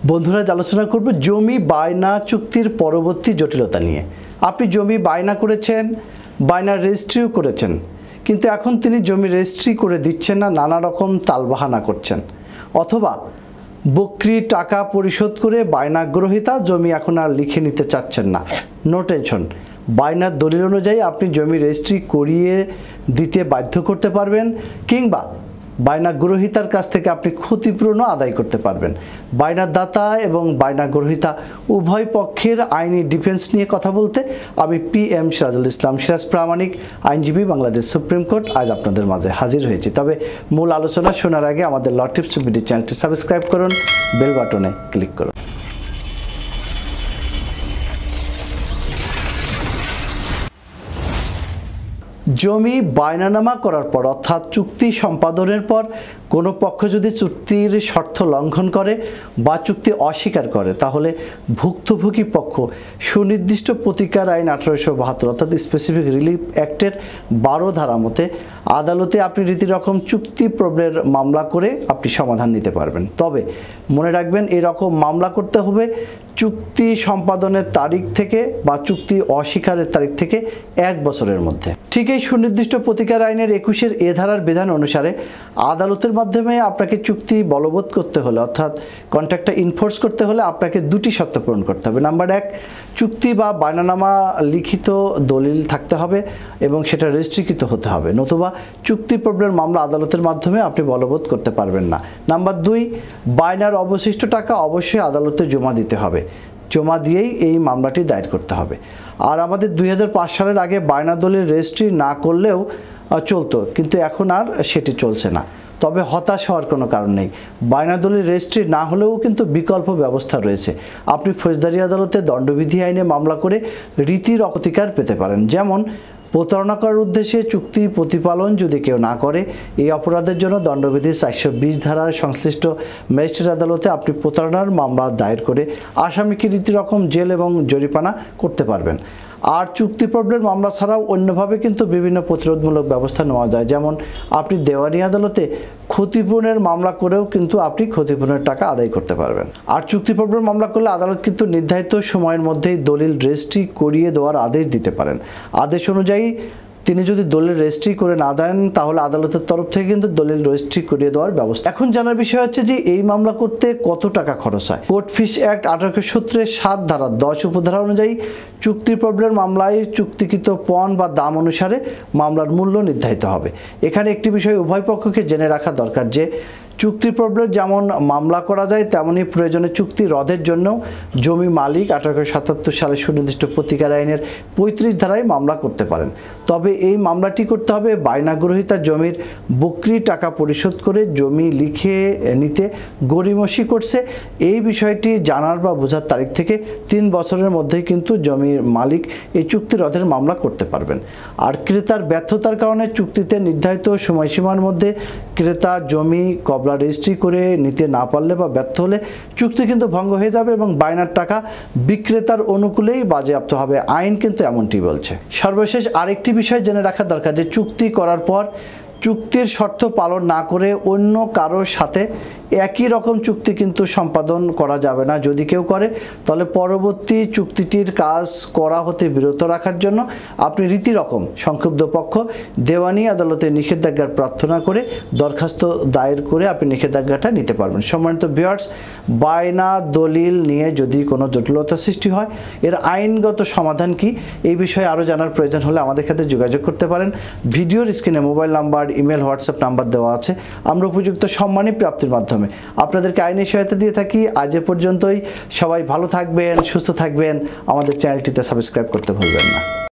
বন্ধুরা আলোচনা করব জমি বায়না চুক্তির পরবর্তী জটিলতা নিয়ে। আপনি জমি বায়না করেছেন, বায়না রেজিস্ট্রিও করেছেন, কিন্তু এখন তিনি জমি রেজিস্ট্রি করে দিচ্ছেন না, নানা রকম তালবাহানা করছেন, অথবা বকরি টাকা পরিশোধ করে বায়নাগ্রহীতা জমি এখন আর লিখে নিতে চাচ্ছেন না। নো টেনশন, বায়নার দলিল অনুযায়ী আপনি জমি রেজিস্ট্রি করিয়ে দিতে বাধ্য করতে পারবেন, কিংবা বায়নাগ্রহীতার কাছ থেকে আপনি ক্ষতিপূরণও আদায় করতে পারবেন। বায়নার দাতা এবং বায়নাগ্রহীতা উভয় পক্ষের আইনি ডিফেন্স নিয়ে কথা বলতে আমি PM সিরাজুল ইসলাম সিরাজ প্রামাণিক, আইনজীবী, বাংলাদেশ সুপ্রিম কোর্ট, আজ আপনাদের মাঝে হাজির হয়েছি। তবে মূল আলোচনা শোনার আগে আমাদের ল টিপস ভিডিও চ্যানেলটি সাবস্ক্রাইব করুন, বেল বাটনে ক্লিক করুন। জমি বায়নানামা করার পর অর্থাৎ চুক্তি সম্পাদনের পর কোনো পক্ষ যদি চুক্তির শর্ত লঙ্ঘন করে বা চুক্তি অস্বীকার করে, তাহলে ভুক্তভোগী পক্ষ সুনির্দিষ্ট প্রতিকার আইন 1872 অর্থাৎ স্পেসিফিক রিলিফ অ্যাক্টের 12 ধারা মতে আদালতে আপনি রীতিরকম চুক্তি প্রবলের মামলা করে আপনি সমাধান নিতে পারবেন। তবে মনে রাখবেন, এরকম মামলা করতে হবে চুক্তি সম্পাদনের তারিখ থেকে বা চুক্তি অস্বীকারের তারিখ থেকে 1 বছরের মধ্যে। ঠিক এই সুনির্দিষ্ট প্রতিকার আইনের 21 এ ধারার বিধান অনুসারে আদালতের মাধ্যমে আপনাকে চুক্তি বলবৎ করতে হলে অর্থাৎ কন্ট্রাক্টটা ইনফোর্স করতে হলে আপনাকে দুটি শর্ত পূরণ করতে হবে। নাম্বার 1, চুক্তি বা বায়নানামা লিখিত দলিল থাকতে হবে এবং সেটা রেজিস্ট্রিকৃত হতে হবে, নতুবা চুক্তি প্রবলের মামলা আদালতের মাধ্যমে আপনি বলবৎ করতে পারবেন না। নাম্বার 2, বায়নার অবশিষ্ট টাকা অবশ্যই আদালতে জমা দিতে হবে, জমা দিয়েই এই মামলাটি দায়ের করতে হবে। আর আমাদের 2005 সালের আগে বায়না দলিল রেজিস্ট্রি না করলেও চলতো, কিন্তু এখন আর সেটি চলছে না। তবে হতাশ হওয়ার কোনো কারণ নেই, বায়না দলিল রেজিস্ট্রি না হলেও কিন্তু বিকল্প ব্যবস্থা রয়েছে। আপনি ফৌজদারি আদালতে দণ্ডবিধি আইনে মামলা করে রীতির প্রতিকার পেতে পারেন। যেমন, প্রতারণা করার উদ্দেশ্যে চুক্তি প্রতিপালন যদি কেউ না করে, এই অপরাধের জন্য দণ্ডবিধি 420 ধারার সংশ্লিষ্ট ম্যাজিস্ট্রেট আদালতে আপনি প্রতারণার মামলা দায়ের করে আসামিকে রীতিরকম জেল এবং জরিমানা করতে পারবেন। আর চুক্তি প্রবলের মামলা ছাড়াও অন্যভাবে কিন্তু বিভিন্ন প্রতিরোধমূলক ব্যবস্থা নেওয়া যায়। যেমন, আপনি দেওয়ানি আদালতে ক্ষতিপূরণের মামলা করেও কিন্তু আপনি ক্ষতিপূরণের টাকা আদায় করতে পারবেন। আর চুক্তি প্রবলের মামলা করলে আদালত কিন্তু নির্ধারিত সময়ের মধ্যেই দলিল রেজিস্ট্রি করিয়ে দেওয়ার আদেশ দিতে পারেন। আদেশ অনুযায়ী তিনি যদি দলিল রেজিস্ট্রি করে না দেন, তাহলে আদালতের তরফ থেকে কিন্তু দলিল রেজিস্ট্রি করিয়ে দেওয়ার ব্যবস্থা। এখন জানার বিষয় হচ্ছে যে এই মামলা করতে কত টাকা খরচ হয়। কোর্ট ফিস অ্যাক্ট 1870 7 ধারা 10 উপধারা অনুযায়ী চুক্তি প্রবলের মামলায় চুক্তিকৃত পণ বা দাম অনুসারে মামলার মূল্য নির্ধারিত হবে। এখানে একটি বিষয় উভয় পক্ষকে জেনে রাখা দরকার যে চুক্তি প্রবলের যেমন মামলা করা যায়, তেমনি প্রয়োজনে চুক্তি রদের জন্য জমি মালিক 1877 সালে সুনির্দিষ্ট প্রতিকার আইনের 35 ধারায় মামলা করতে পারেন। তবে এই মামলাটি করতে হবে বায়নাগ্রহীতা জমির বকরি টাকা পরিশোধ করে জমি লিখে নিতে গড়িমসি করছে, এই বিষয়টি জানার বা বোঝার তারিখ থেকে 3 বছরের মধ্যেই কিন্তু জমির মালিক এই চুক্তি রদের মামলা করতে পারবেন। আর ক্রেতার ব্যর্থতার কারণে চুক্তিতে নির্ধারিত সময়সীমার মধ্যে ক্রেতা জমি কবলা রেজিস্ট্রি করে নিতে না পারলে বা ব্যর্থ হলে চুক্তি কিন্তু ভঙ্গ হয়ে যাবে এবং বায়নার টাকা বিক্রেতার অনুকূলেই বাজেয়াপ্ত হবে। আইন কিন্তু এমনটি বলছে। সর্বশেষ আরেকটি বিষয় জেনে রাখা দরকার যে চুক্তি করার পর চুক্তির শর্ত পালন না করে অন্য কারোর সাথে একই রকম চুক্তি কিন্তু সম্পাদন করা যাবে না। যদি কেউ করে, তাহলে পরবর্তী চুক্তিটির কাজ করা হতে বিরত রাখার জন্য আপনি রীতিরকম সংক্ষুব্ধ পক্ষ দেওয়ানি আদালতে নিষেধাজ্ঞার প্রার্থনা করে দরখাস্ত দায়ের করে আপনি নিষেধাজ্ঞাটা নিতে পারবেন। সম্মানিত ভিউয়ার্স, বায়না দলিল নিয়ে যদি কোনো জটিলতা সৃষ্টি হয়, এর আইনগত সমাধান কি, এই বিষয়ে আরও জানার প্রয়োজন হলে আমাদের সাথে যোগাযোগ করতে পারেন। ভিডিওর স্ক্রিনে mobile number, email, WhatsApp number দেওয়া আছে। আমরা উপযুক্ত সম্মানী প্রাপ্তির মাধ্যমে আপনাদেরকে আইনি সহায়তা দিয়ে থাকি। আজ এ পর্যন্তই। সবাই ভালো থাকবেন, সুস্থ থাকবেন। আমাদের চ্যানেলটিতে সাবস্ক্রাইব করতে ভুলবেন না।